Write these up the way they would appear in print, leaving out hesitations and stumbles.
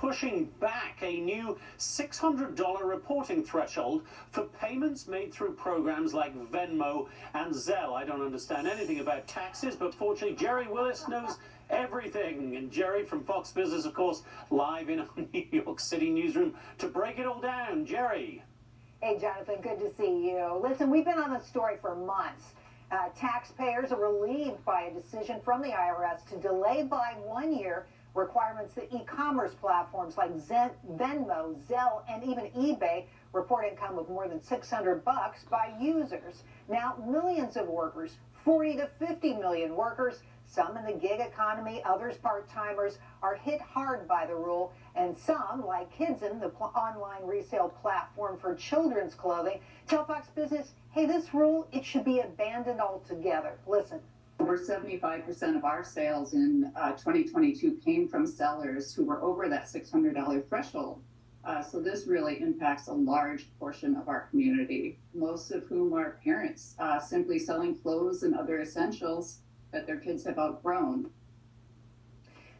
pushing back a new $600 reporting threshold for payments made through programs like Venmo and Zelle. I don't understand anything about taxes, but fortunately Jerry Willis knows everything. And Jerry from Fox Business, of course, live in our New York City newsroom to break it all down. Jerry. Hey, Jonathan, good to see you. Listen, we've been on this story for months. Taxpayers are relieved by a decision from the IRS to delay by 1 year requirements that e-commerce platforms like Venmo, Zelle, and even eBay report income of more than $600 by users. Now, millions of workers, 40 to 50 million workers, some in the gig economy, others part-timers, are hit hard by the rule, and some, like Kidsm, the online resale platform for children's clothing, tell Fox Business, hey, this rule, it should be abandoned altogether. Listen. Over 75% of our sales in 2022 came from sellers who were over that $600 threshold. So this really impacts a large portion of our community, most of whom are parents simply selling clothes and other essentials that their kids have outgrown.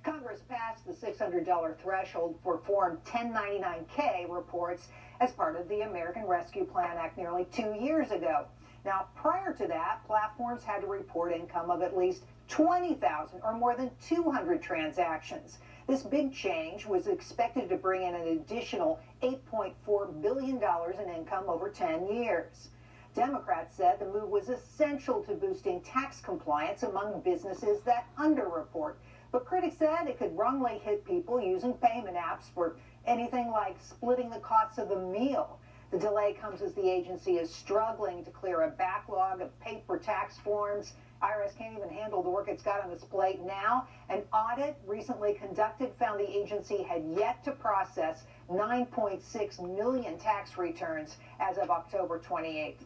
Congress passed the $600 threshold for Form 1099-K reports as part of the American Rescue Plan Act nearly 2 years ago. Now, prior to that, platforms had to report income of at least 20,000 or more than 200 transactions. This big change was expected to bring in an additional $8.4 billion in income over 10 years. Democrats said the move was essential to boosting tax compliance among businesses that underreport. But critics said it could wrongly hit people using payment apps for anything like splitting the costs of a meal. The delay comes as the agency is struggling to clear a backlog of paper tax forms. IRS can't even handle the work it's got on its plate now. An audit recently conducted found the agency had yet to process 9.6 million tax returns as of October 28th.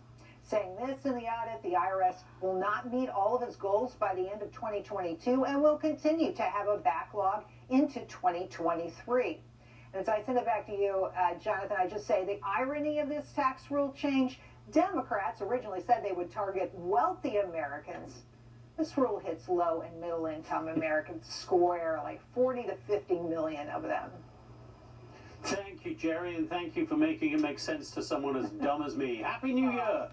Saying this in the audit, the IRS will not meet all of its goals by the end of 2022 and will continue to have a backlog into 2023. And as I send it back to you, Jonathan, I just say the irony of this tax rule change, Democrats originally said they would target wealthy Americans. This rule hits low and middle income Americans squarely, 40 to 50 million of them. Thank you, Jerry, and thank you for making it make sense to someone as dumb as me. Happy New Year!